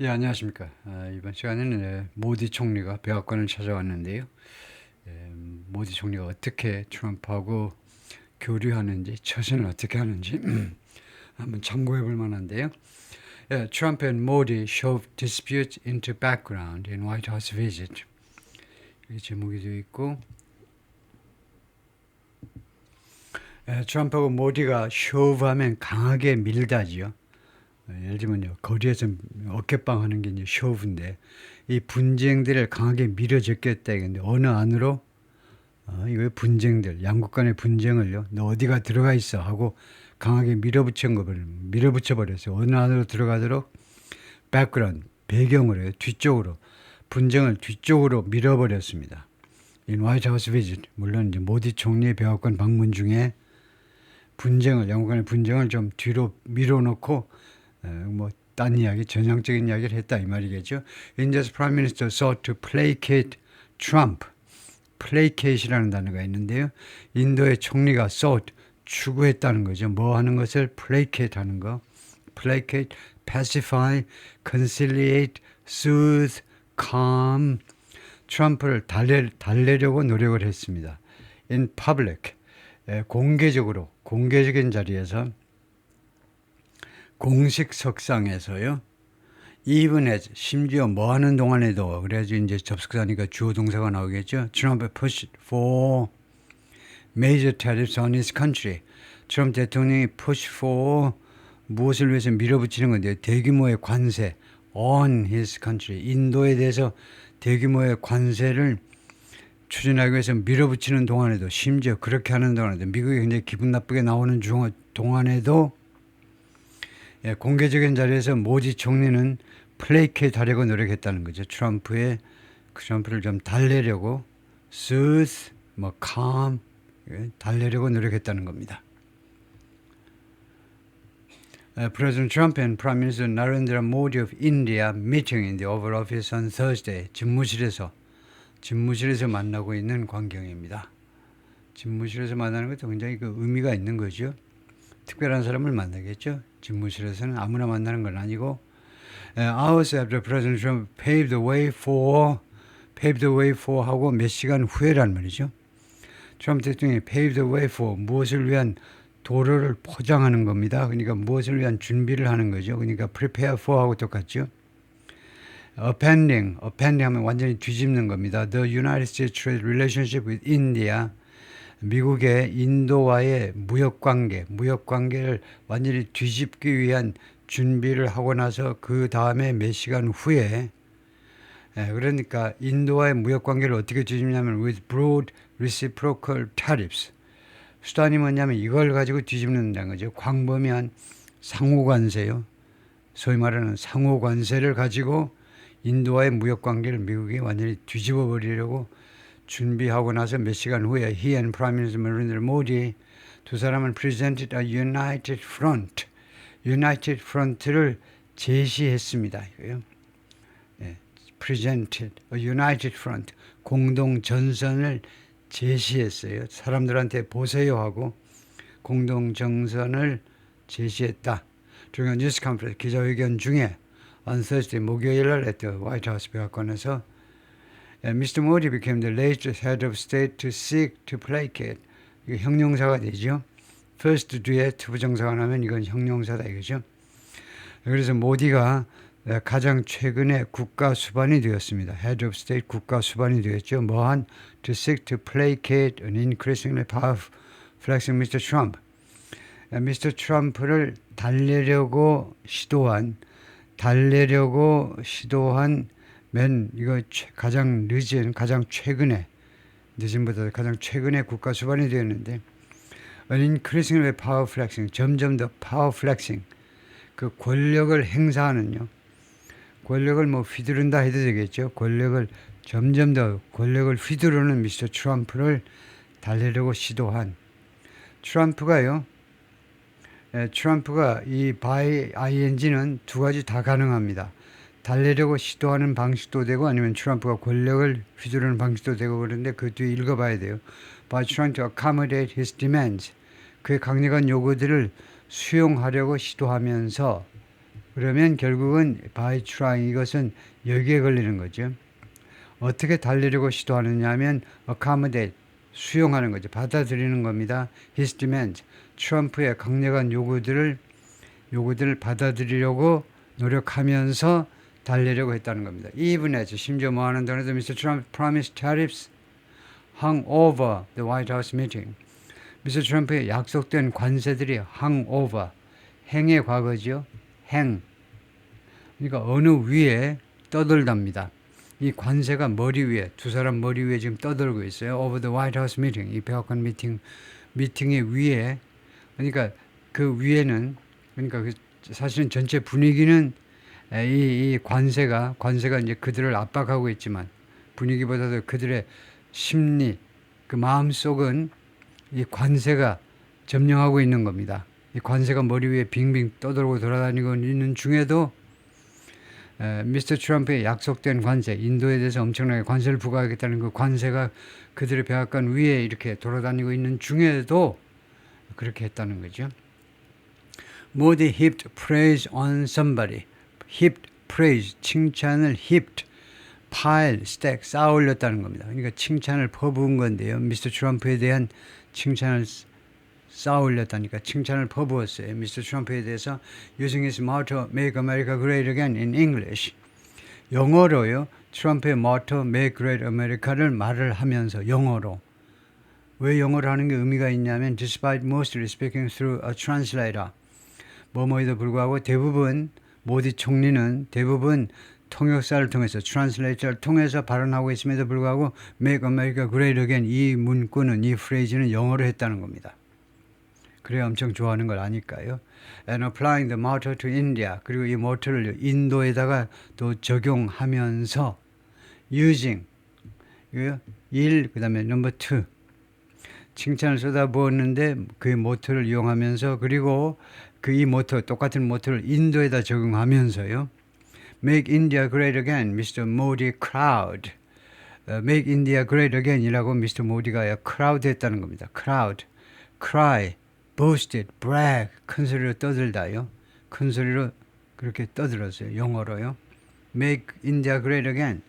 예, 안녕하십니까. 이번 시간에는 모디 총리가 백악관을 찾아왔는데요. 모디 총리가 어떻게 트럼프하고 교류하는지, 처신을 어떻게 하는지 한번 참고해 볼 만한데요. Trump and Modi shove dispute into background in White House visit. 이게 제목이 되어 있고, 트럼프하고 모디가 shove하면 강하게 밀다지요. 예를 들면요, 거리에서 어깨빵 하는 게 이제 쇼브인데, 이 분쟁들을 강하게 밀어제꼈다 이건데, 어느 안으로, 이거 분쟁들, 양국 간의 분쟁을요, 너 어디가 들어가 있어 하고 강하게 밀어붙여 버렸어요. 어느 안으로 들어가도록 백그라운드, 배경으로요, 뒤쪽으로, 분쟁을 뒤쪽으로 밀어버렸습니다. In White House visit, 물론 이제 모디 총리의 백악관 방문 중에 양국 간의 분쟁을 좀 뒤로 밀어놓고 딴 이야기, 전향적인 이야기를 했다 이 말이겠죠. India's Prime Minister sought to placate Trump. placate이라는 단어가 있는데요. 인도의 총리가 sought, 추구했다는 거죠. 뭐 하는 것을 placate 하는 거. placate, pacify, conciliate, soothe, calm. 트럼프를 달래려고 노력을 했습니다. In public, 공개적인 자리에서 공식 석상에서요. even as 심지어 뭐 하는 동안에도 그래야지 이제 접속사니까 주어 동사가 나오겠죠. Trump pushed for major tariffs on his country. 트럼프 대통령이 push for 무엇을 위해서 밀어붙이는 건데요. 대규모의 관세 on his country. 인도에 대해서 대규모의 관세를 추진하기 위해서 밀어붙이는 동안에도 심지어 그렇게 하는 동안에도 미국이 굉장히 기분 나쁘게 나오는 동안에도 공개적인 자리에서 모디 총리는 플레이케이트 하려고 노력했다는 거죠. 트럼프를 좀 달래려고 soothe, calm, 달래려고 노력했다는 겁니다. President Trump and Prime Minister Narendra Modi of India meeting in the Oval Office on Thursday. 집무실에서 만나고 있는 광경입니다. 집무실에서 만나는 것도 굉장히 의미가 있는 거죠. 특별한 사람을 만나겠죠. 집무실에서는 아무나 만나는 건 아니고 hours after President Trump paved the way for 하고 몇 시간 후에란 말이죠. 트럼프 대통령이 paved the way for 무엇을 위한 도로를 포장하는 겁니다. 그러니까 무엇을 위한 준비를 하는 거죠. 그러니까 prepare for 하고 똑같죠. appending 하면 완전히 뒤집는 겁니다. The United States trade relationship with India 미국의 인도와의 무역관계를 완전히 뒤집기 위한 준비를 하고 나서 그 다음에 몇 시간 후에 그러니까 인도와의 무역관계를 어떻게 뒤집냐면 with broad reciprocal tariffs 수단이 뭐냐면 이걸 가지고 뒤집는다는 거죠. 광범위한 상호관세요. 소위 말하는 상호관세를 가지고 인도와의 무역관계를 미국이 완전히 뒤집어 버리려고 준비하고 나서 몇 시간 후에 he and Prime Minister Narendra Modi 두 사람은 presented a united front를 제시했습니다. presented a united front 공동 전선을 제시했어요. 사람들한테 보세요 하고 공동 전선을 제시했다. 중요한 뉴스 컨퍼런스 기자회견 중에 on Thursday 목요일 날 했던 화이트하우스 백악관에서 Mr. Modi became the latest head of state to seek to placate. 이거 형용사가 되죠. first 뒤에 투부정사가 나면 이건 형용사다 이거죠. 그래서 모디가 가장 최근에 국가 수반이 되었습니다. Head of State 국가 수반이 되었죠. 뭐한 to seek to placate an increasingly powerful flexing Mr. Trump. Mr. Trump를 달래려고 시도한 이거 가장 최근에 국가 수반이 되었는데 an increasingly power flexing 점점 더 power flexing 그 권력을 행사하는요. 권력을 휘두른다 해도 되겠죠. 점점 더 권력을 휘두르는 미스터 트럼프를 달래려고 시도한 트럼프가 이 by ing는 두 가지 다 가능합니다. 달래려고 시도하는 방식도 되고 아니면 트럼프가 권력을 휘두르는 방식도 되고 그런데 그 뒤에 읽어봐야 돼요. By trying to accommodate his demands 그의 강력한 요구들을 수용하려고 시도하면서 그러면 결국은 by trying 이것은 여기에 걸리는 거죠. 어떻게 달래려고 시도하느냐 하면 accommodate 수용하는 거죠. 받아들이는 겁니다. His demand 트럼프의 강력한 요구들을 받아들이려고 노력하면서 달래려고 했다는 겁니다. even as 심지어 뭐 하는 동안에도 Mr. Trump promised tariffs hung over the White House meeting. 미스터 트럼프의 약속된 관세들이 hung over 행의 과거죠. 행 그러니까 어느 위에 떠돌답니다. 이 관세가 머리 위에 두 사람 머리 위에 지금 떠돌고 있어요. over the White House meeting 이 백악관 미팅의 위에 그러니까 그 위에는 그러니까 사실은 전체 분위기는 이 관세가 이제 그들을 압박하고 있지만 분위기보다도 그들의 심리 그 마음 속은 이 관세가 점령하고 있는 겁니다. 이 관세가 머리 위에 빙빙 떠돌고 돌아다니고 있는 중에도 미스터 트럼프의 약속된 관세, 인도에 대해서 엄청나게 관세를 부과하겠다는 그 관세가 그들의 백악관 위에 이렇게 돌아다니고 있는 중에도 그렇게 했다는 거죠. 모두 heaped praise on somebody. heaped praise, 칭찬을 heaped, pile, stack, 쌓아 올렸다는 겁니다. 그러니까 칭찬을 퍼부은 건데요. 미스터 트럼프에 대한 칭찬을 쌓아 올렸다니까 칭찬을 퍼부었어요. 미스터 트럼프에 대해서 using his motto Make America Great Again in English. 영어로요. 트럼프의 motto Make Great America를 말을 하면서 영어로. 왜 영어로 하는 게 의미가 있냐면 despite mostly speaking through a translator. 뭐뭐에도 불구하고 대부분 모디 총리는 대부분 통역사를 통해서 트랜슬레이터를 통해서 발언하고 있음에도 불구하고 Make America Great Again 이 문구는 이 프레이즈는 영어로 했다는 겁니다. 그래야 엄청 좋아하는 걸 아니까요. And applying the motto to India 그리고 이 모토를 인도에다가 또 적용하면서 using 1 그다음에 number 2 칭찬을 쏟아부었는데 그 모토를 이용하면서 그리고 그 이 모토 똑같은 모토를 인도에다 적용하면서요. Make India Great Again, Mr. Modi crowd. Make India Great Again이라고 미스터 모디가 crowd 했다는 겁니다. crowd, cry, boasted, brag, 큰 소리로 떠들다요. 큰 소리로 그렇게 떠들었어요. 영어로요. Make India Great Again.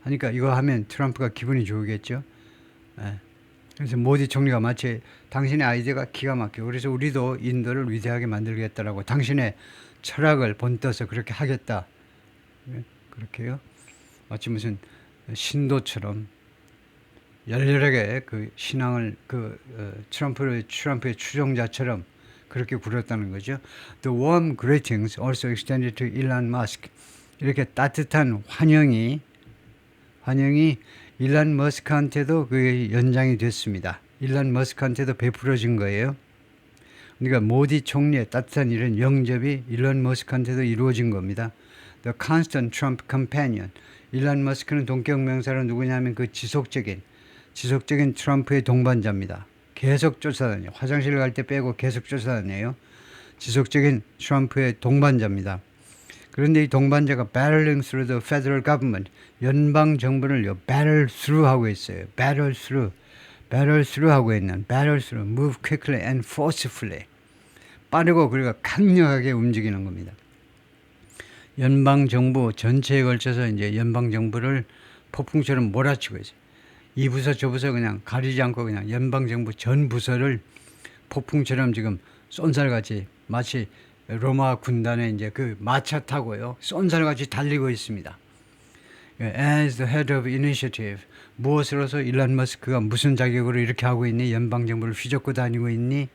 하니까 이거 하면 트럼프가 기분이 좋겠죠. 그래서 모디 총리가 마치 당신의 아이디어가 기가 막혀. 그래서 우리도 인도를 위대하게 만들겠다라고 당신의 철학을 본떠서 그렇게 하겠다. 그렇게요. 마치 무슨 신도처럼 열렬하게 그 신앙을 트럼프의 추종자처럼 그렇게 굴었다는 거죠. The warm greetings also extended to Elon Musk. 이렇게 따뜻한 환영이 일란 머스크한테도 그 연장이 됐습니다. 일란 머스크한테도 베풀어진 거예요. 그러니까 모디 총리의 따뜻한 이런 영접이 일란 머스크한테도 이루어진 겁니다. The constant Trump companion. 일란 머스크는 동격명사로 누구냐면 그 지속적인 트럼프의 동반자입니다. 계속 쫓아다녀요. 화장실 갈 때 빼고 계속 쫓아다녀요. 지속적인 트럼프의 동반자입니다. 그런데 이 동반자가 battling through the federal government, 연방 정부를요, battle through 하고 있어요. battle through 하고 있는, battle through, move quickly and forcefully. 빠르고 그리고 강력하게 움직이는 겁니다. 연방 정부 전체에 걸쳐서 이제 연방 정부를 폭풍처럼 몰아치고 있어요. 이 부서 저 부서 그냥 가리지 않고 그냥 연방 정부 전 부서를 폭풍처럼 지금 쏜살같이 마치 로마 군단의 이제 그 마차 타고요. 쏜살같이 달리고 있습니다. As the head of initiative. 무엇으로서 일란 머스크가 무슨 자격으로 이렇게 하고 있니? 연방 정부를 휘젓고 다니고 있니?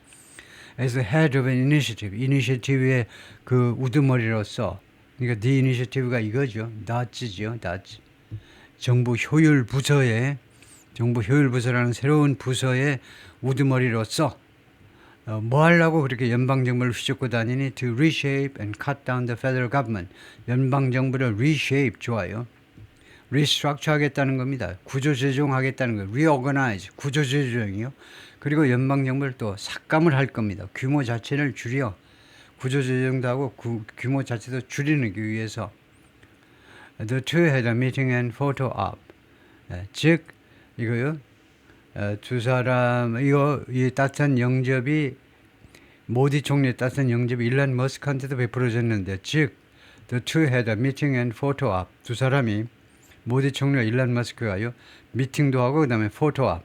As the head of an initiative. 이니셔티브의 그 우두머리로서 그러니까 the initiative가 이거죠. DOT죠. DOT. 정부 효율 부서라는 새로운 부서의 우두머리로서 뭐 하려고 그렇게 연방정부를 휘젓고 다니니? To reshape and cut down the federal government. 연방정부를 reshape, 좋아요. restructure 하겠다는 겁니다. 구조조정하겠다는 거예요. reorganize, 구조조정이요. 그리고 연방정부를 또 삭감을 할 겁니다. 규모 자체를 줄여. 구조조정도 하고 규모 자체도 줄이기 위해서. The two had a meeting and photo op. 즉, 이거요. 두 사람 이 따뜻한 영접이 모디 총리의 따뜻한 영접이 일란 머스크한테도 베풀어졌는데 즉 The two had a meeting and photo op. 두 사람이 모디 총리와 일론 머스크가요 미팅도 하고 그다음에 포토 op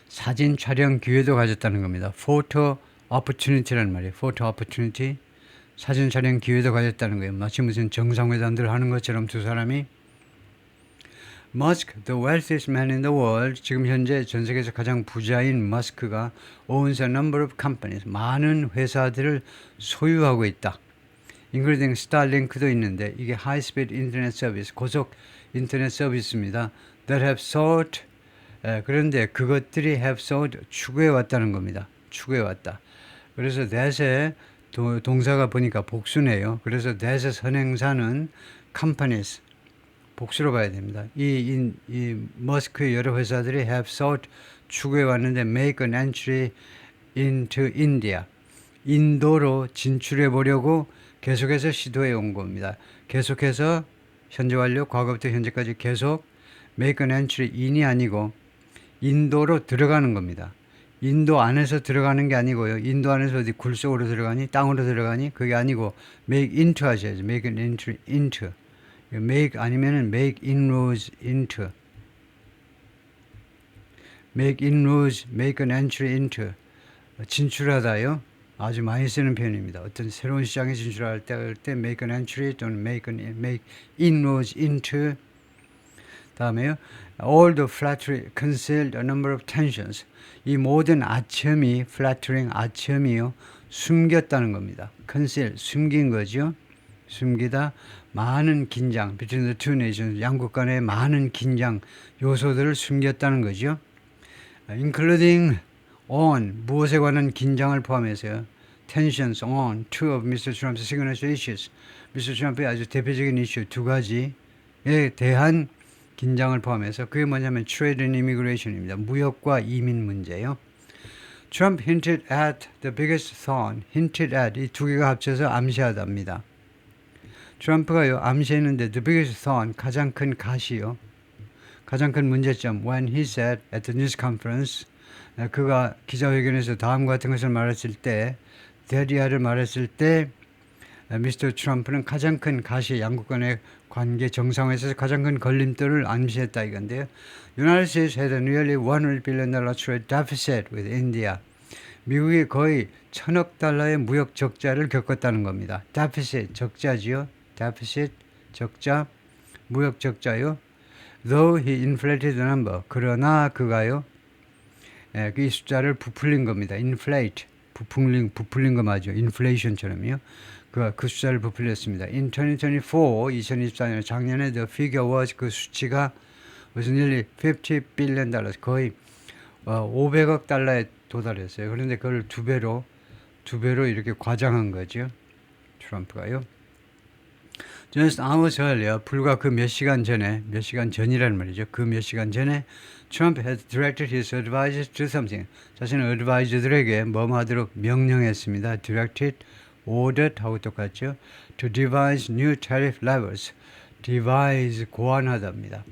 사진 촬영 기회도 가졌다는 겁니다. 포토 opportunity라는 말이에요. 포토 opportunity 사진 촬영 기회도 가졌다는 거예요. 마치 무슨 정상회담들 하는 것처럼 두 사람이 Musk, the wealthiest man in the world, 지금 현재 전 세계에서 가장 부자인 머스크가 owns a number of companies, 많은 회사들을 소유하고 있다. including Starlink도 있는데 이게 high-speed internet service, 고속 인터넷 서비스입니다. that have sought, 그런데 그것들이 have sought, 추구해 왔다는 겁니다. 추구해 왔다. 그래서 that의 동사가 보니까 복수네요. 그래서 that의 선행사는 companies, 복수로 봐야 됩니다. 이 머스크의 여러 회사들이 have sought 추구해 왔는데 make an entry into India. 인도로 진출해 보려고 계속해서 시도해 온 겁니다. 계속해서 현재 완료, 과거부터 현재까지 계속 make an entry in이 아니고 인도로 들어가는 겁니다. 인도 안에서 들어가는 게 아니고요. 인도 안에서 어디 굴 속으로 들어가니 땅으로 들어가니 그게 아니고 make into 하셔야죠. make an entry into. make 아니면은 make inroads into. make inroads, make an entry into. 진출하다요. 아주 많이 쓰는 표현입니다. 어떤 새로운 시장에 진출할 때 make an entry 또는 make inroads into. 다음에요. All the flattery concealed a number of tensions. 이 모든 아첨이 flattering 아첨이요. 숨겼다는 겁니다. conceal 숨긴 거죠. 숨기다 많은 긴장 between the two nations 양국 간의 많은 긴장 요소들을 숨겼다는 거죠. including on 무엇에 관한 긴장을 포함해서요. tensions on two of Mr. Trump's signature issues. Mr. Trump의 아주 대표적인 이슈 두 가지에 대한 긴장을 포함해서 그게 뭐냐면 trade and immigration입니다. 무역과 이민 문제요. Trump hinted at the biggest thorn. hinted at 이 두 개가 합쳐서 암시하답니다. 트럼프가요 암시했는데 the biggest thorn 가장 큰 가시요. 가장 큰 문제점 when he said at the news conference 그가 기자회견에서 다음과 같은 것을 말했을 때 대리아를 말했을 때 미스터 트럼프는 가장 큰 가시 양국 간의 관계 정상화에서 가장 큰 걸림돌을 암시했다 이건데요. United States had a nearly $100 billion trade deficit with India. 미국이 거의 1,000억 달러의 무역 적자를 겪었다는 겁니다. deficit 적자지요. deficit 적자 무역 적자요. Though he inflated the number. 그러나 그가요. 그 숫자를 부풀린 겁니다. inflate 부풀린 거 맞죠. inflation처럼요. 그 숫자를 부풀렸습니다. In 2024 작년에 the figure was 그 수치가 was nearly $50 billion 거의 500억 달러에 도달했어요. 그런데 그걸 두 배로 이렇게 과장한 거죠. 트럼프가요. Just hours earlier, 불과 그 몇 시간 전이라는 말이죠. 그 몇 시간 전에 Trump had directed his advisors to do something. 자신의 advisor들에게 뭐뭐 하도록 명령했습니다. directed, ordered 하고 똑같죠. To devise new tariff levels. devise, 고안하답니다.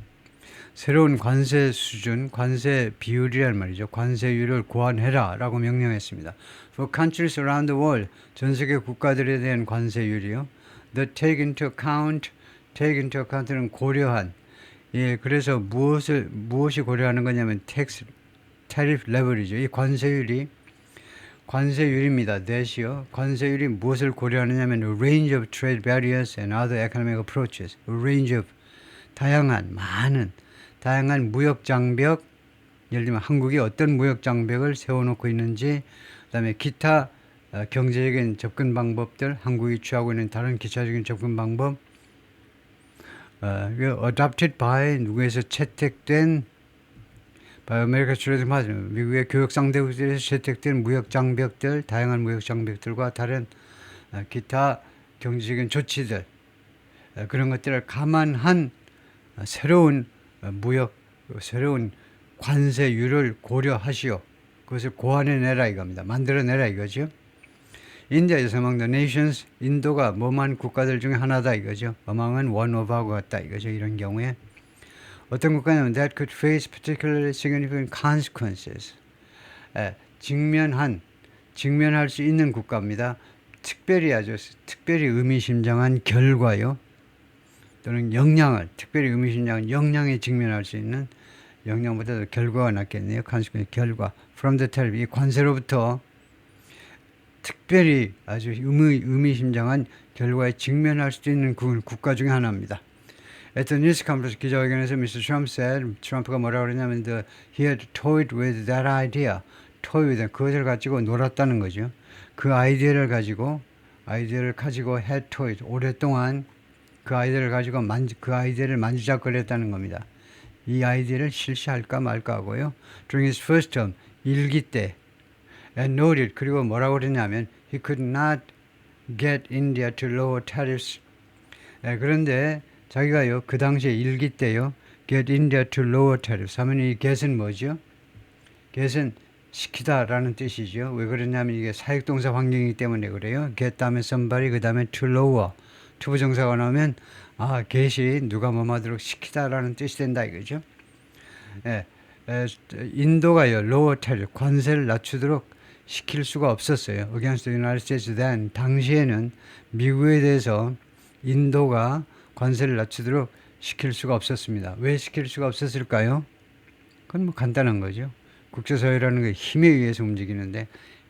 새로운 관세 수준, 관세 비율이란 말이죠. 관세율을 고안해라 라고 명령했습니다. For countries around the world, 전 세계 국가들에 대한 관세율이요. The take into account는 고려한. 예, 그래서 무엇이 고려하는 거냐면 tariff level이죠. 이 관세율입니다. that이요. 관세율이 무엇을 고려하느냐면 a range of trade barriers and other economic approaches. a range of 다양한 무역 장벽. 예를 들면 한국이 어떤 무역 장벽을 세워놓고 있는지, 그다음에 기타 경제적인 접근 방법들, 한국이 취하고 있는 다른 기차적인 접근 방법, adopted by 누구에서 채택된 by America Trade Partners, 미국의 교역 상대국들에서 채택된 무역 장벽들, 다양한 무역 장벽들과 다른 기타 경제적인 조치들, 그런 것들을 감안한 새로운 관세율을 고려하시오. 그것을 고안해내라 이겁니다. 만들어내라 이거죠. India is among the nations. 인도가 뭐만 국가들 중에 하나다 이거죠. among은 one of하고 같다 이거죠. 이런 경우에 어떤 국가냐면 that could face particularly significant consequences. 직면할 수 있는 국가입니다. 특별히 의미심장한 결과요. 또는 역량을, 특별히 의미심장한 역량에 직면할 수 있는 역량보다도 결과가 낫겠네요. 결과. From the terrible. 이 관세로부터 특별히 아주 의미심장한 결과에 직면할 수도 있는 국가 중에 하나입니다. At the news conference 기자회견에서 Mr. Trump said, 트럼프가 뭐라고 그러냐면 he had toyed with that idea. toy with 그것을 가지고 놀았다는 거죠. 그 아이디어를 가지고 had toyed 오랫동안 그 아이디어를 가지고 그 아이디어를 만지작거렸다는 겁니다. 이 아이디어를 실시할까 말까 하고요. During his first term, 1기 때 and noted 그리고 뭐라고 그랬냐면 he could not get India to lower tariffs. 그런데 자기가요 그 당시에 1기 때요 get India to lower tariffs 하면 이 get은 뭐죠? get은 시키다라는 뜻이죠. 왜 그러냐면 이게 사역동사 환경이기 때문에 그래요. get 다음에 somebody 그 다음에 to lower 투부정사가 나오면 get이 누가 뭐하도록 시키다라는 뜻이 된다 이거죠. 인도가요 lower tariff 관세를 낮추도록 시킬 수가 없었어요. Against the United States then 당시에는 미국에 대해서 인도가 관세를 낮추도록 시킬 수가 없었습니다. 왜 시킬 수가 없었을까요? 그건 뭐 간단한 거죠. 국제사회라는 게 힘에 의해서 움직이는데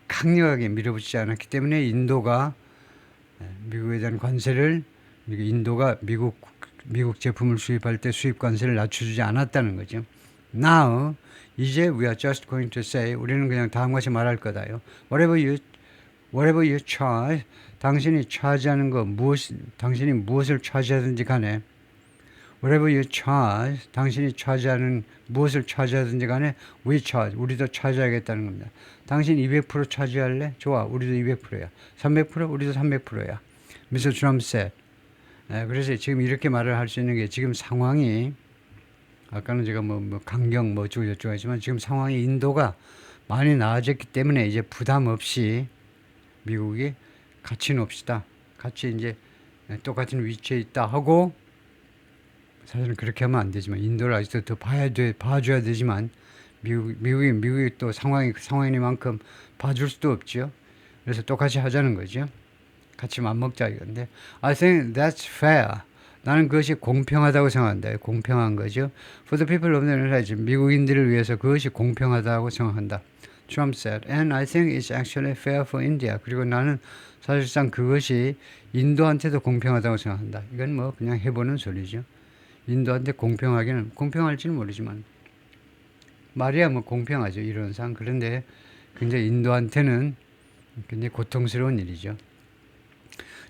강력하게 밀어붙이지 않았기 때문에 인도가 미국에 대한 관세를 인도가 미국 제품을 수입할 때 수입 관세를 낮춰주지 않았다는 거죠. Now 이제 we are just going to say 우리는 그냥 다음과 같이 말할 거다요. Whatever you charge 당신이 차지하는 거 당신이 무엇을 차지하든지 간에 whatever you charge 당신이 차지하는 무엇을 차지하든지 간에 we charge 우리도 차지하겠다는 겁니다. 당신 200% 차지할래? 좋아 우리도 200%야. 300% 우리도 300%야. Mr. Trump said. 그래서 지금 이렇게 말을 할 수 있는 게 지금 상황이 아까는 제가 뭐 강경 뭐 어쩌고 저쩌고 하지만 지금 상황이 인도가 많이 나아졌기 때문에 이제 부담 없이 미국이 같이 놉시다. 같이 이제 똑같은 위치에 있다 하고 사실은 그렇게 하면 안 되지만 인도를 아직도 더 봐줘야 되지만 미국이 또 상황이니만큼 봐줄 수도 없죠. 그래서 똑같이 하자는 거죠. 같이 맘먹자 이건데 I think that's fair. 나는 그것이 공평하다고 생각한다. 공평한 거죠. For the people of the United States 미국인들을 위해서 그것이 공평하다고 생각한다. Trump said, and I think it's actually fair for India. 그리고 나는 사실상 그것이 인도한테도 공평하다고 생각한다. 이건 뭐 그냥 해보는 소리죠. 인도한테 공평할지는 모르지만 말이야 뭐 공평하죠 이론상. 그런데 굉장히 인도한테는 굉장히 고통스러운 일이죠.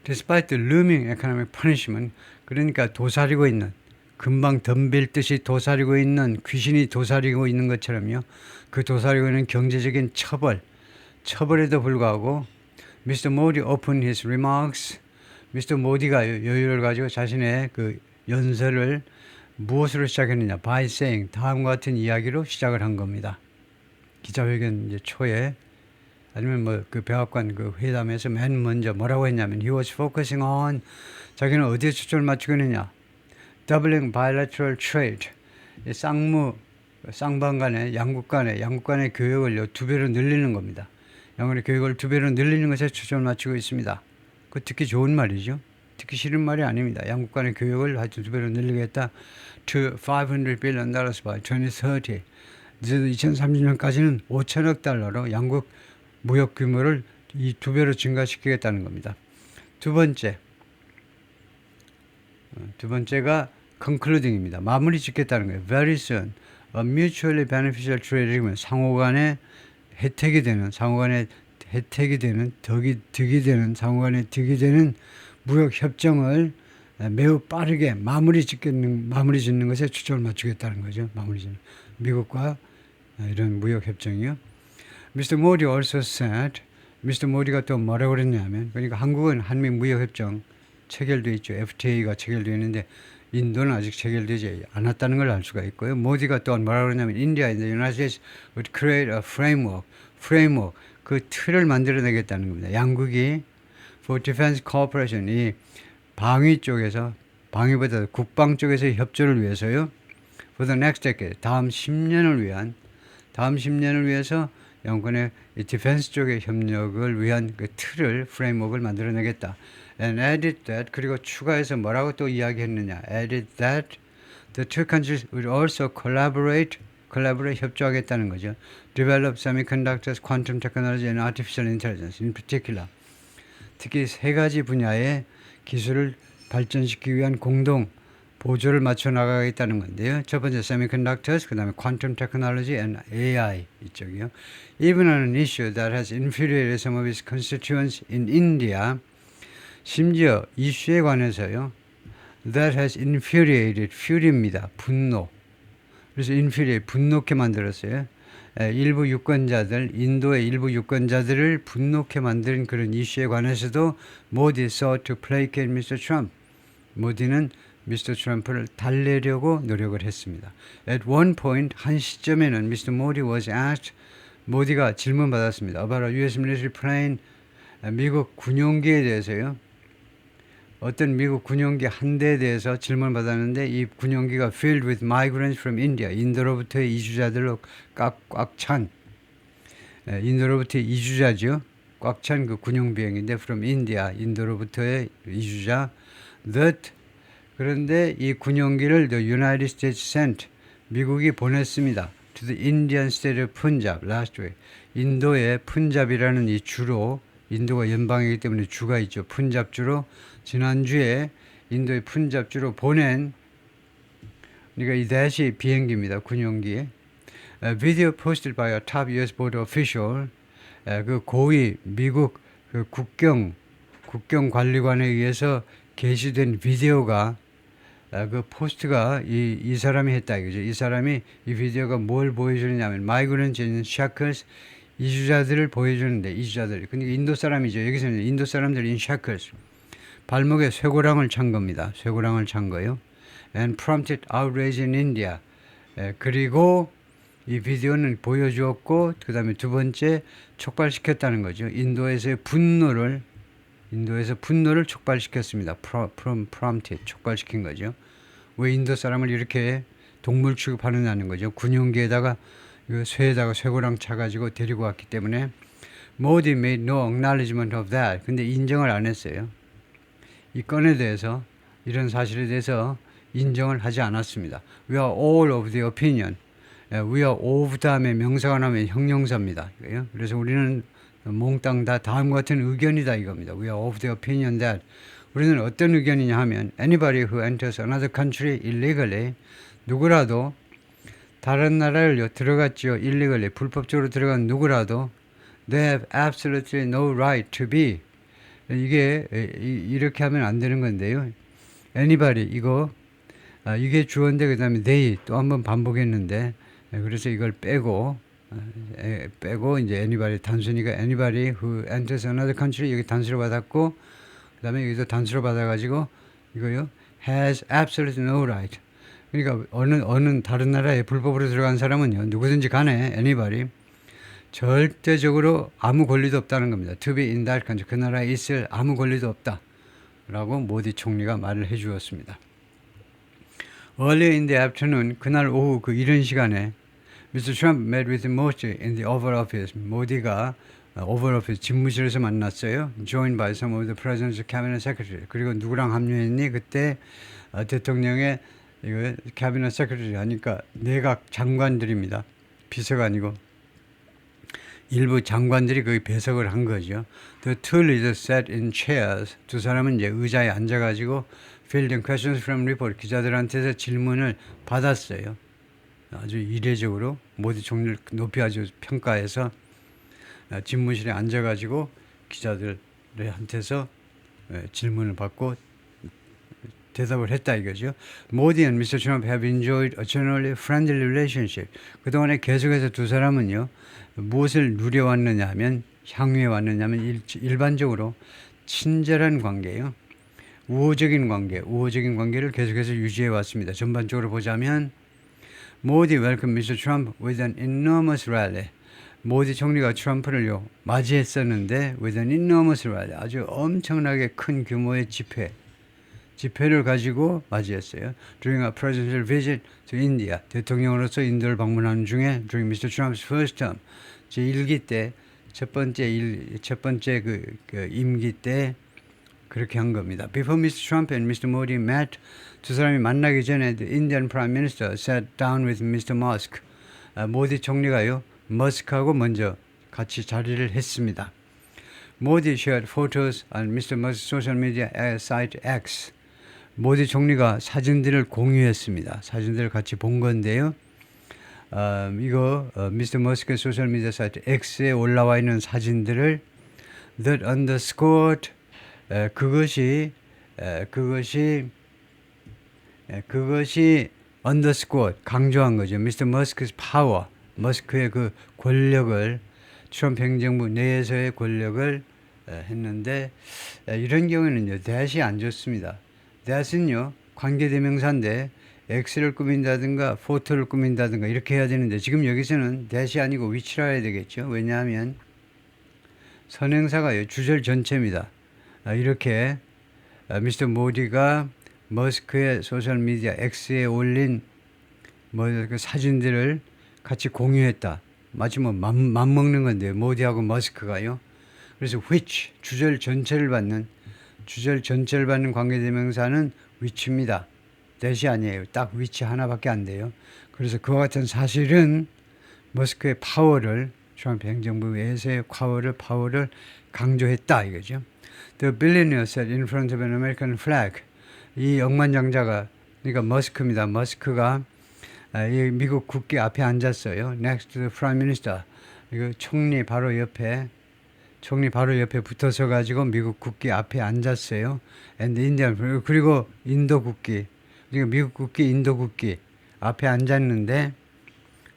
Despite the looming economic punishment, 그러니까 도사리고 있는 금방 덤빌 듯이 도사리고 있는 귀신이 도사리고 있는 것처럼요. 그 도사리고 있는 경제적인 처벌에도 불구하고 Mr. Modi opened his remarks. Mr. 모디가 여유를 가지고 자신의 그 연설을 무엇으로 시작했느냐? By saying 다음과 같은 이야기로 시작을 한 겁니다. 기자회견 이제 초에 아니면 뭐 그 백악관 그 회담에서 맨 먼저 뭐라고 했냐면 he was focusing on 자기는 어디에 초점을 맞추고 있느냐? Doubling bilateral trade. 쌍방 간의 양국 간의 교역을 2배로 늘리는 겁니다. 양국의 교역을 2배로 늘리는 것에 초점을 맞추고 있습니다. 그 듣기 좋은 말이죠. 듣기 싫은 말이 아닙니다. 양국 간의 교역을 하여튼 2배로 늘리겠다. To $500 billion by 2030. 2030년까지는 5천억 달러로 양국 무역 규모를 이 2배로 증가시키겠다는 겁니다. 두 번째가 concluding입니다. 마무리 짓겠다는 거예요. Very soon, a mutually beneficial trade agreement. 상호간에 혜택이 되는, 득이 되는 무역 협정을 매우 빠르게 마무리 짓는 것에 초점을 맞추겠다는 거죠. 미국과 이런 무역 협정이요. Mr. Modi also said, Mr. 모디가 또 뭐라고 그랬냐면, 그러니까 한국은 한미 무역 협정 체결돼 있죠. FTA가 체결되어 있는데 인도는 아직 체결되지 않았다는 걸 알 수가 있고요. 모디가 또 뭐라고 그러냐면 India and the United States would create a framework 그 틀을 만들어내겠다는 겁니다. 양국이 for defense cooperation 이 방위보다 국방 쪽에서의 협조를 위해서요. For the next decade 다음 10년을 위해서 양권의 디펜스 쪽의 협력을 위한 그 틀을 프레임워크를 만들어내겠다. And added that 그리고 추가해서 뭐라고 또 이야기했느냐? Added that the two countries would also collaborate 협조하겠다는 거죠. Develop semiconductors, quantum technology, and artificial intelligence in particular. 특히 세 가지 분야의 기술을 발전시키기 위한 공동 보조를 맞춰 나가겠다는 건데요. 첫 번째 semiconductors, 그 다음에 quantum technology and AI 이쪽이요. Even on an issue that has infuriated some of its constituents in India, 심지어 이슈에 관해서요. That has infuriated, fury입니다. 분노. 그래서 infuriate, 분노케 만들었어요. 일부 유권자들, 인도의 일부 유권자들을 분노케 만든 그런 이슈에 관해서도 모디 sought to placate Mr. Trump. 모디는 미스터 트럼프를 달래려고 노력을 했습니다. At one point, 한 시점에는 Mr. Modi was asked, 모디가 질문받았습니다. About a U.S. military plane, 미국 군용기에 대해서요. 어떤 미국 군용기 한 대에 대해서 질문받았는데 이 군용기가 filled with migrants from India, 인도로부터의 이주자들로 꽉 찬, 인도로부터의 이주자죠. 꽉 찬 그 군용비행인데 from India, 인도로부터의 이주자. That 그런데 이 군용기를 the United States sent, 미국이 보냈습니다. To the Indian state of Punjab last week. 인도의 푼잡이라는 이 주로, 인도가 연방이기 때문에 주가 있죠. 푼잡주로 지난주에 인도의 푼잡주로 보낸, 그러니까 이 대시 비행기입니다. 군용기에. Video posted by a top US border official, 그 고위 미국 그 국경 관리관에 의해서 게시된 비디오가 그 포스트가 이 사람이 했다 이거죠. 이 사람이 이 비디오가 뭘 보여주느냐면 migrants in shackles, 이주자들을 보여주는데 이주자들. 근데 인도 사람이죠. 여기서는 인도 사람들 in shackles. 발목에 쇠고랑을 찬 겁니다. 쇠고랑을 찬 거요. And prompted outrage in India. 그리고 이 비디오는 보여주었고 그 다음에 두 번째 촉발시켰다는 거죠. 인도에서 분노를 촉발시켰습니다. prompted, 촉발시킨 거죠. 왜 인도 사람을 이렇게 동물 취급하느냐는 거죠. 군용기에다가 쇠에다가 쇠고랑 차가지고 데리고 왔기 때문에 Modi made no acknowledgement of that. 근데 인정을 안 했어요. 이 건에 대해서, 이런 사실에 대해서 인정을 하지 않았습니다. We are all of the opinion. We are of 다음에 명사가 나오면 형용사입니다. 그래서 우리는 몽땅 다 다음과 같은 의견이다 이겁니다. We are of the opinion that. 우리는 어떤 의견이냐 하면 anybody who enters another country illegally, 누구라도 다른 나라를 들어갔죠. illegally, 불법적으로 들어간 누구라도 they have absolutely no right to be. 이게 이렇게 하면 안 되는 건데요. anybody 이게 주어인데 그 다음에 they 또 한번 반복했는데 그래서 이걸 빼고 이제 anybody 단수니까 anybody who enters another country 여기 단수로 받았고 그 다음에 여기도 단수로 받아가지고 이거요 has absolutely no right. 그러니까 어느 다른 나라에 불법으로 들어간 사람은요 누구든지 간에 anybody 절대적으로 아무 권리도 없다는 겁니다. To be in that country, 그 나라에 있을 아무 권리도 없다 라고 모디 총리가 말을 해 주었습니다. Earlier in the afternoon, 그날 오후 그 이른 시간에 Mr. Trump met with Modi in the Oval Office. 모디가 Oval Office 집무실에서 만났어요. Joined by some of the President's Cabinet Secretary. 그리고 누구랑 합류했니? 그때 대통령의 Cabinet Secretary 하니까 내각 장관들입니다. 비서가 아니고 일부 장관들이 거기 배석을 한 거죠. The two leaders sat in chairs. 두 사람은 이제 의자에 앉아가지고 fielding questions from report. 기자들한테서 질문을 받았어요. 아주 이례적으로 모디 총리를 높이 아주 평가해서 집무실에 앉아가지고 기자들한테서 질문을 받고 대답을 했다 이거죠. Modi and Mr. Trump have enjoyed a generally friendly relationship. 그동안에 계속해서 두 사람은요. 무엇을 누려왔느냐 하면 향유해 왔느냐면 일반적으로 친절한 관계예요. 우호적인 관계를 계속해서 유지해 왔습니다. 전반적으로 보자면 Modi welcomed Mr. Trump with an enormous rally. 모디 총리가 트럼프를요 맞이했었는데 with an enormous rally. 아주 엄청나게 큰 규모의 집회를 가지고 맞이했어요. During a presidential visit to India. 대통령으로서 인도를 방문하는 중에 during Mr. Trump's first term. 제 1기 때 첫 번째 그 임기 때 그렇게 한 겁니다. Before Mr. Trump and Mr. Modi met, 두 사람이 만나기 전에 the Indian Prime Minister sat down with Mr. Musk. 모디 총리가요, 머스크하고 먼저 같이 자리를 했습니다. 모디 shared photos on Mr. Musk's social media site X. 모디 총리가 사진들을 공유했습니다. 사진들을 같이 본 건데요. 이거 미스터 머스크의 소셜 미디어 사이트 X에 올라와 있는 사진들을 that underscored 그것이 underscored 강조한 거죠. 미스터 머스크의 파워, 머스크의 그 권력을 트럼프 행정부 내에서의 권력을 했는데 이런 경우에는요, that이 안 좋습니다. that은요 관계대명사인데 X를 꾸민다든가 포토를 꾸민다든가 이렇게 해야 되는데 지금 여기서는 that이 아니고 which라 해야 되겠죠. 왜냐하면 선행사가요 주절 전체입니다. 이렇게 미스터 모디가 머스크의 소셜미디어 X에 올린 그 사진들을 같이 공유했다. 마치 뭐 맞먹는 건데요. 모디하고 머스크가요. 그래서 which 주절 전체를 받는 관계대명사는 which입니다. that이 아니에요. 딱 which 하나밖에 안 돼요. 그래서 그와 같은 사실은 머스크의 파워를 트럼프 행정부 내에서의 파워를 강조했다 이거죠. The billionaire sat in front of an American flag. 이 억만장자가 그러니까 머스크입니다. 머스크가 이 미국 국기 앞에 앉았어요. Next to the Prime Minister. 이거 총리 바로 옆에 붙어서 가지고 미국 국기 앞에 앉았어요. And Indian 그리고 인도 국기, 그러니까 미국 국기, 인도 국기 앞에 앉았는데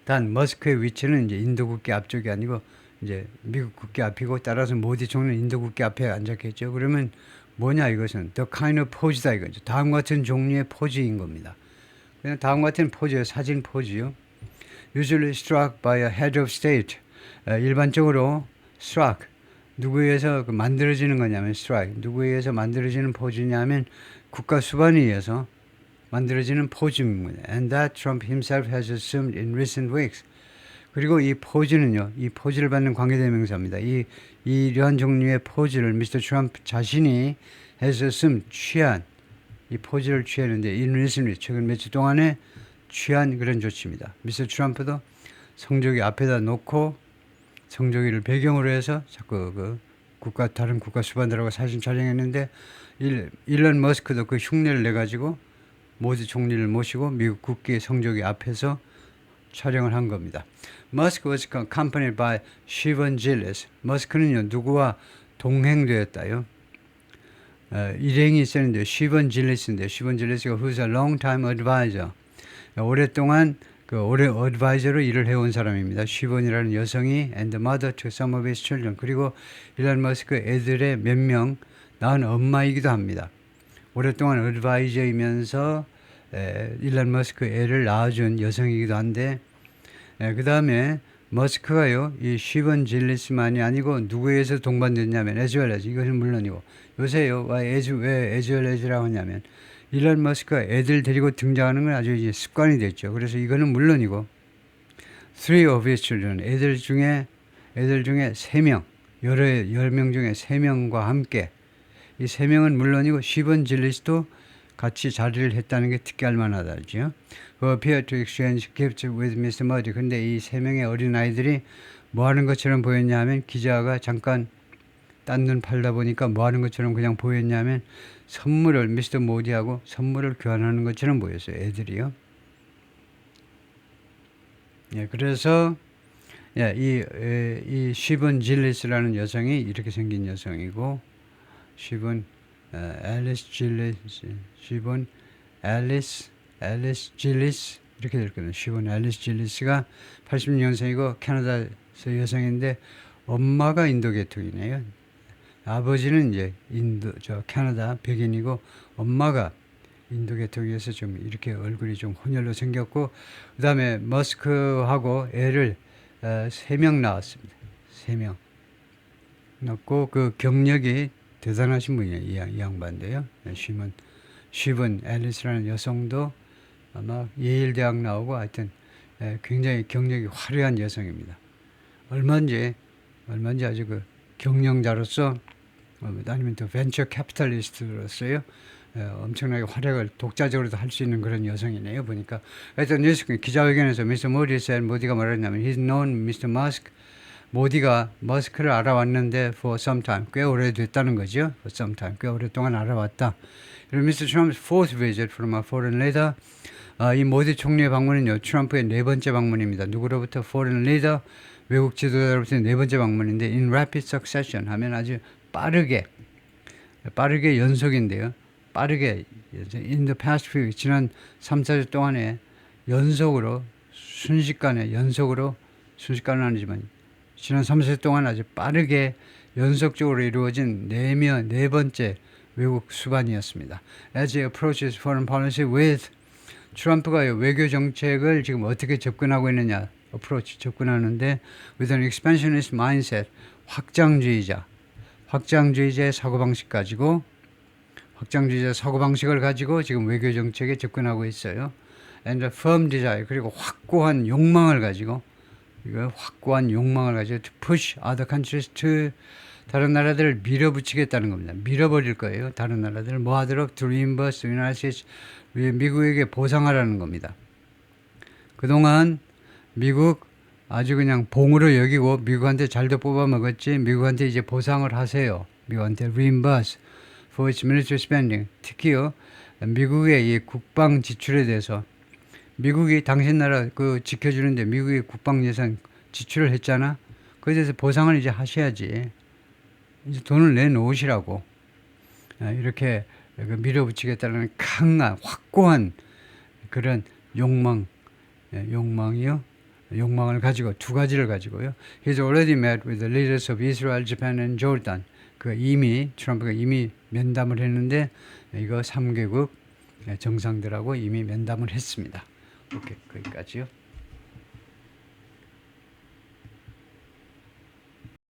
단 머스크의 위치는 이제 인도 국기 앞쪽이 아니고 이제 미국 국기 앞이고 따라서 모디 총리는 인도 국기 앞에 앉았겠죠. 그러면 뭐냐 이것은 the kind of pose다 이거죠. 다음 같은 종류의 포즈인 겁니다. 그냥 다음 같은 포즈요, 사진 포즈요. Usually struck by a head of state. 일반적으로 struck 누구에 의해서 만들어지는 거냐면 strike 누구에 의해서 만들어지는 포즈냐면 국가 수반에 의해서 만들어지는 포즈입니다. And that Trump himself has assumed in recent weeks. 그리고 이 포즈는요, 이 포즈를 받는 관계대명사입니다. 이러한 종류의 포즈를 미스터 트럼프 자신이 has assumed 취한 이 포즈를 취했는데 in recent weeks 최근 며칠 동안에 취한 그런 조치입니다. 미스터 트럼프도 성조기 앞에다 놓고 성조기를 배경으로 해서 자꾸 다른 국가 수반들하고 사진 촬영했는데 일론 머스크도 그 흉내를 내가지고 모디 총리를 모시고 미국 국기 성조기 앞에서 촬영을 한 겁니다. Musk was accompanied by Shivon Gillis. 머스크는요 누구와 동행되었다요. 일행이 있었는데 Shivon Gillis인데 Shivon Gillis가 who's a long-time advisor. 오랫동안 어드바이저로 일을 해온 사람입니다. 시본이라는 여성이 and the mother to some of his children. 그리고 일론 머스크 애들의 몇 명 낳은 엄마이기도 합니다. 오랫동안 어드바이저이면서 일론 머스크 애를 낳아준 여성이기도 한데 그 다음에 머스크가요 이 시본 질리스만이 아니고 누구에 의해서 동반됐냐면 에즈웰레즈 이것은 물론이고 요새요 왜 에즈웰레즈라고 하냐면 일론 머스크가 애들 데리고 등장하는 건 아주 이제 습관이 됐죠. 그래서 이거는 물론이고 three of his children 애들 중에 3명 10명 중에 3명과 함께 이 3명은 물론이고 시본 질리스도 같이 자리를 했다는 게 특기할 만하다죠. Who appeared to exchange gifts with Mr. Modi. 근데 이 3명의 어린아이들이 뭐 하는 것처럼 보였냐 하면 기자가 잠깐 딴 눈 팔다 보니까 뭐 하는 것처럼 그냥 보였냐면 선물을 미스터 모디하고 선물을 교환하는 것처럼 보였어요. 애들이요. 예, 그래서 예, 이 시본 질리스라는 여성이 이렇게 생긴 여성이고 시본 앨리스 질리스 이렇게 될 거예요. 시본 앨리스 질리스가 80년생이고 캐나다에서 여성인데 엄마가 인도 계통이네요. 아버지는 이제 캐나다 백인이고 엄마가 인도 계통이어서 좀 이렇게 얼굴이 좀 혼혈로 생겼고 그 다음에 머스크하고 애를 3명 낳았습니다. 3명 낳고 그 경력이 대단하신 분이에요. 이 양반인데요. 시본 앨리스라는 여성도 아마 예일 대학 나오고 하여튼 굉장히 경력이 화려한 여성입니다. 얼마인지 아주 그 경영자로서 아니면 또 벤처 캐피탈리스트로서요. 엄청나게 활약을 독자적으로도 할 수 있는 그런 여성이네요. 보니까. 하여튼 뉴스 기자회견에서 미스터 모디가 말했냐면 He's known Mr. Musk. 모디가 머스크를 알아왔는데 for some time. 꽤 오래됐다는 거죠. for some time. 꽤 오랫동안 알아왔다. 그리고 Mr. Trump's fourth visit from a foreign leader. 이 모디 총리의 방문은요. 트럼프의 네 번째 방문입니다. 누구로부터 foreign leader. 외국 지도자로부터 네 번째 방문인데 in rapid succession 하면 아주 빠르게 연속인데요. 빠르게 in the past few weeks, 지난 3, 4주 동안에 연속으로 순식간은 아니지만 지난 3, 4주 동안 아주 빠르게 연속적으로 이루어진 네 번째 외국 수반이었습니다. As he approaches foreign policy with 트럼프가 외교 정책을 지금 어떻게 접근하고 있느냐 접근하는데 with an expansionist mindset 확장주의자의 사고방식을 가지고 지금 외교 정책에 접근하고 있어요. And a firm desire 그리고 확고한 욕망을 가지고 to push other countries to 다른 나라들을 밀어붙이겠다는 겁니다. 밀어버릴 거예요. 다른 나라들을 뭐 하도록 to reimburse the United States 미국에게 보상하라는 겁니다. 그동안 미국 아주 그냥 봉으로 여기고 미국한테 잘도 뽑아먹었지 미국한테 이제 보상을 하세요. 미국한테 reimburse for its military spending. 특히요 미국의 이 국방 지출에 대해서 미국이 당신 나라 지켜주는데 미국이 국방 예산 지출을 했잖아. 그에 대해서 보상을 이제 하셔야지. 이제 돈을 내놓으시라고. 이렇게 밀어붙이겠다는 강한 확고한 그런 욕망을 가지고 두 가지를 가지고요. He's already met with the leaders of Israel, Japan, and Jordan. 트럼프가 이미 면담을 했는데 이거 3개국 정상들하고 이미 면담을 했습니다. 오케이, 거기까지요.